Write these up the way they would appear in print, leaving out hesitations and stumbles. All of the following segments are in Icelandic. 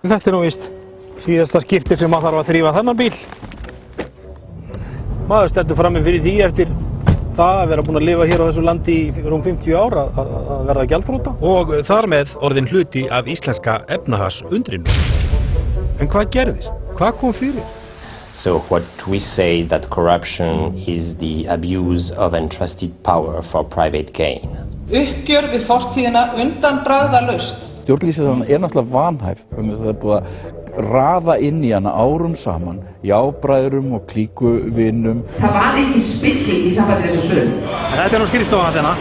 Þetta nú víst síðasta skipti sem maður þarf að þrífa þennan bíl. Maður stendur frammi fyrir því eftir það að vera búinn að lifa hér á þessu landi í rúm 50 ár að verða gjaldþrota. Og þar með orðin hluti af íslenska efnahagsundrinu. En hvað gerðist? Hvað kom fyrir? So what we say is that corruption is the abuse of entrusted power for private gain. Uppgjör við fortíðina undanbragðalaust. Stjórnlýsingin náttúrulega vanhæf. Það búið að raða inn í hana árum saman, jábræðurum og klíkuvinum. Það var ekki spilling í sambandi þessu sölu. Þetta nú skrifstofan hérna.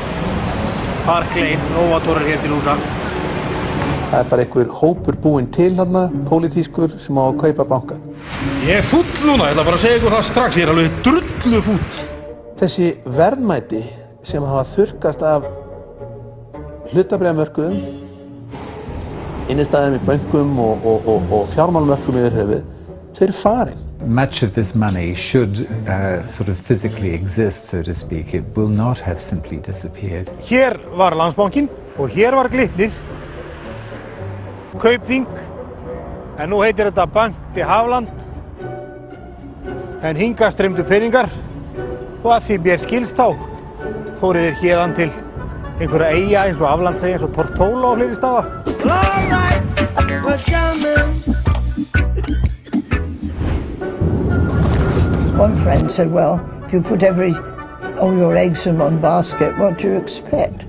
Park Lane, Novator hér til húsa. Það bara einhver hópur búinn til hérna, pólitískur sem á að kaupa banka. Ég fúll núna, ég ætla bara að segja ykkur það strax, ég alveg drullu fúll. Þessi verðmæti sem hafa þurrkast af hlutabréfamörkuðum, innistæðum í bönkum og fjármálumörkum yfir höfuð, þau eru farin. Much of this money should sort of physically exist, so to speak. It will not have simply disappeared. Hér var Landsbankinn og hér var Glitnir, Kaupþing, en nú heitir þetta Bank de Hafland. En hingað streymdu peningar og að því mér skilst þá fóru þeir héðan til einhverja eyja eins og Aflandseyja, eins og Tortóla og fleiri staða. One friend said, well, if you put all your eggs in one basket, what do you expect?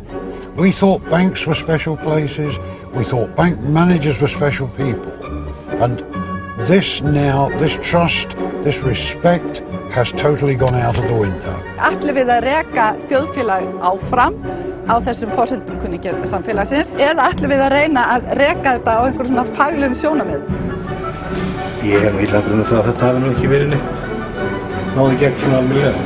We thought banks were special places, we thought bank managers were special people. And this trust, this respect has totally gone out of the window. Ætlum við að reka þjóðfélag áfram á þessum forsendum kunningja samfélagsins eða ætlum við að reyna að reka þetta á einhverjum svona faglegum sjónarmiðum? Ég nú illa grunur það að þetta hafi nú ekki verið neitt. Náði gegn svona almennilega.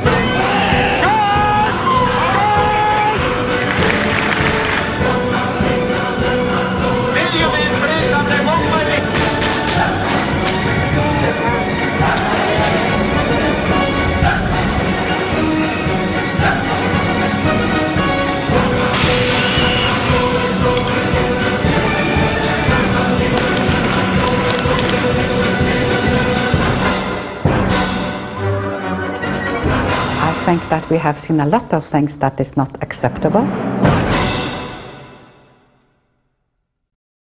I think that we have seen a lot of things that is not acceptable.